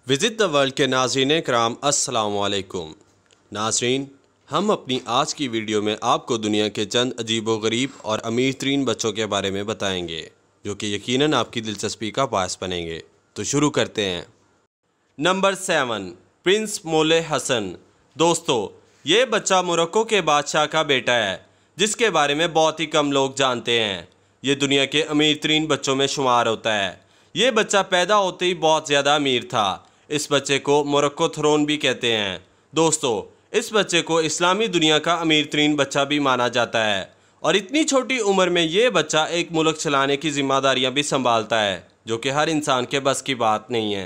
Visit the world के नाज़रीन कराम अस्सलाम वालेकुम। नाज़रीन, हम अपनी आज की वीडियो में आपको दुनिया के चंद अजीबोगरीब और अमीर तरीन बच्चों के बारे में बताएंगे जो कि यकीनन आपकी दिलचस्पी का बायस बनेंगे। तो शुरू करते हैं। नंबर 7, प्रिंस मोले हसन। दोस्तों, ये बच्चा मोरक्को के बादशाह का बेटा है जिसके बारे में बहुत ही कम लोग जानते हैं। ये दुनिया के अमीर तरीन बच्चों में शुमार होता है। ये बच्चा पैदा होते ही बहुत ज़्यादा अमीर था। इस बच्चे को मोरक्को थ्रोन भी कहते हैं। दोस्तों, इस बच्चे को इस्लामी दुनिया का अमीर तरीन बच्चा भी माना जाता है और इतनी छोटी उम्र में ये बच्चा एक मुल्क चलाने की जिम्मेदारियां भी संभालता है जो कि हर इंसान के बस की बात नहीं है।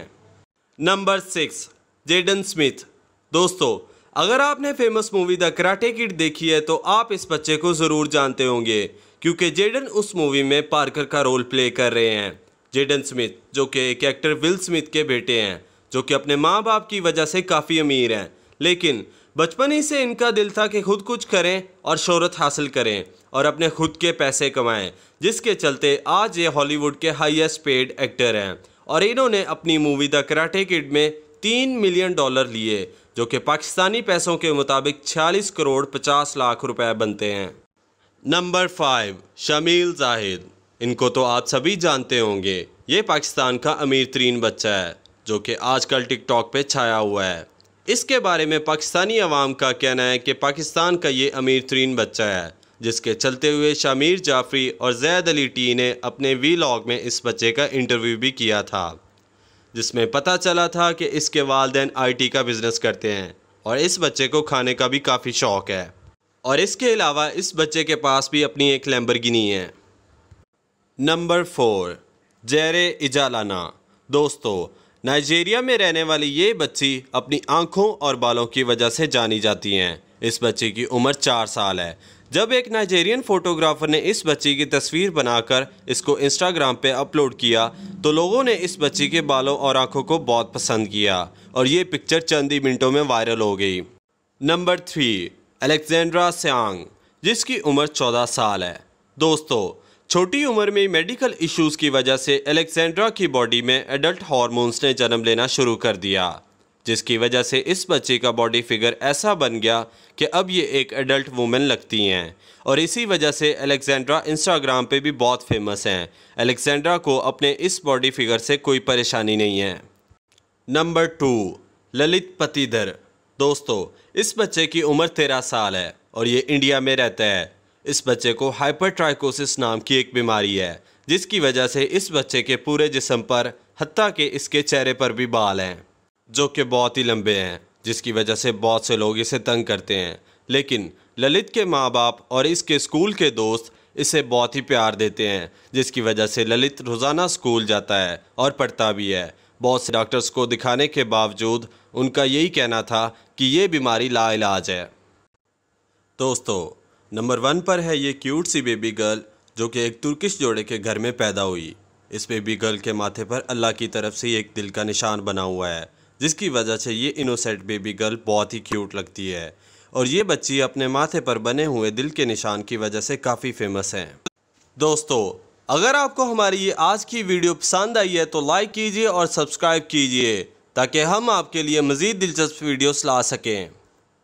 Number 6, Jaden Smith. दोस्तों, अगर आपने famous movie the karate kid देखी है तो आप इस बच्चे को ज़रूर जानते होंगे क्योंकि जेडन उस मूवी में पार्कर का रोल प्ले कर रहे हैं। जेडन स्मिथ जो कि एक एक्टर विल स्मिथ के बेटे हैं जो कि अपने माँ बाप की वजह से काफ़ी अमीर हैं, लेकिन बचपन ही से इनका दिल था कि खुद कुछ करें और शोहरत हासिल करें और अपने खुद के पैसे कमाएं, जिसके चलते आज ये हॉलीवुड के हाईएस्ट पेड एक्टर हैं और इन्होंने अपनी मूवी द कराटे किड में $3 मिलियन लिए जो कि पाकिस्तानी पैसों के मुताबिक 46 करोड़ 50 लाख रुपए बनते हैं। नंबर 5, शमील जाहिद। इनको तो आप सभी जानते होंगे। ये पाकिस्तान का अमीर तरीन बच्चा है जो कि आजकल टिकटॉक पे छाया हुआ है। इसके बारे में पाकिस्तानी अवाम का कहना है कि पाकिस्तान का ये अमीर तरीन बच्चा है, जिसके चलते हुए शामिर जाफरी और जैद अली टी ने अपने वीलॉग में इस बच्चे का इंटरव्यू भी किया था, जिसमें पता चला था कि इसके वालिदैन IT का बिज़नेस करते हैं और इस बच्चे को खाने का भी काफ़ी शौक़ है और इसके अलावा इस बच्चे के पास भी अपनी एक लैम्बोर्गिनी है। नंबर 4, जेरे इजालाना। दोस्तों, नाइजीरिया में रहने वाली ये बच्ची अपनी आंखों और बालों की वजह से जानी जाती हैं। इस बच्ची की उम्र 4 साल है। जब एक नाइजीरियन फोटोग्राफर ने इस बच्ची की तस्वीर बनाकर इसको इंस्टाग्राम पे अपलोड किया तो लोगों ने इस बच्ची के बालों और आंखों को बहुत पसंद किया और ये पिक्चर चंद ही मिनटों में वायरल हो गई। नंबर 3, अलेक्जेंड्रा सियांग, जिसकी उम्र 14 साल है। दोस्तों, छोटी उम्र में मेडिकल इश्यूज़ की वजह से अलेक्जेंड्रा की बॉडी में एडल्ट हार्मोन्स ने जन्म लेना शुरू कर दिया, जिसकी वजह से इस बच्चे का बॉडी फिगर ऐसा बन गया कि अब ये एक एडल्ट वुमेन लगती हैं और इसी वजह से अलेक्जेंड्रा इंस्टाग्राम पे भी बहुत फेमस हैं। अलेक्जेंड्रा को अपने इस बॉडी फिगर से कोई परेशानी नहीं है। नंबर 2, ललित पतिधर। दोस्तों, इस बच्चे की उम्र 13 साल है और ये इंडिया में रहता है। इस बच्चे को हाइपरट्राइकोसिस नाम की एक बीमारी है, जिसकी वजह से इस बच्चे के पूरे जिस्म पर हत्ता कि इसके चेहरे पर भी बाल हैं जो कि बहुत ही लंबे हैं, जिसकी वजह से बहुत से लोग इसे तंग करते हैं। लेकिन ललित के माँ बाप और इसके स्कूल के दोस्त इसे बहुत ही प्यार देते हैं, जिसकी वजह से ललित रोज़ाना स्कूल जाता है और पढ़ता भी है। बहुत से डॉक्टर्स को दिखाने के बावजूद उनका यही कहना था कि ये बीमारी लाइलाज है। दोस्तों, नंबर 1 पर है ये क्यूट सी बेबी गर्ल जो कि एक तुर्किश जोड़े के घर में पैदा हुई। इस बेबी गर्ल के माथे पर अल्लाह की तरफ से एक दिल का निशान बना हुआ है, जिसकी वजह से ये इनोसेंट बेबी गर्ल बहुत ही क्यूट लगती है और ये बच्ची अपने माथे पर बने हुए दिल के निशान की वजह से काफ़ी फेमस है। दोस्तों, अगर आपको हमारी ये आज की वीडियो पसंद आई है तो लाइक कीजिए और सब्सक्राइब कीजिए ताकि हम आपके लिए मज़ीद दिलचस्प वीडियोस ला सकें।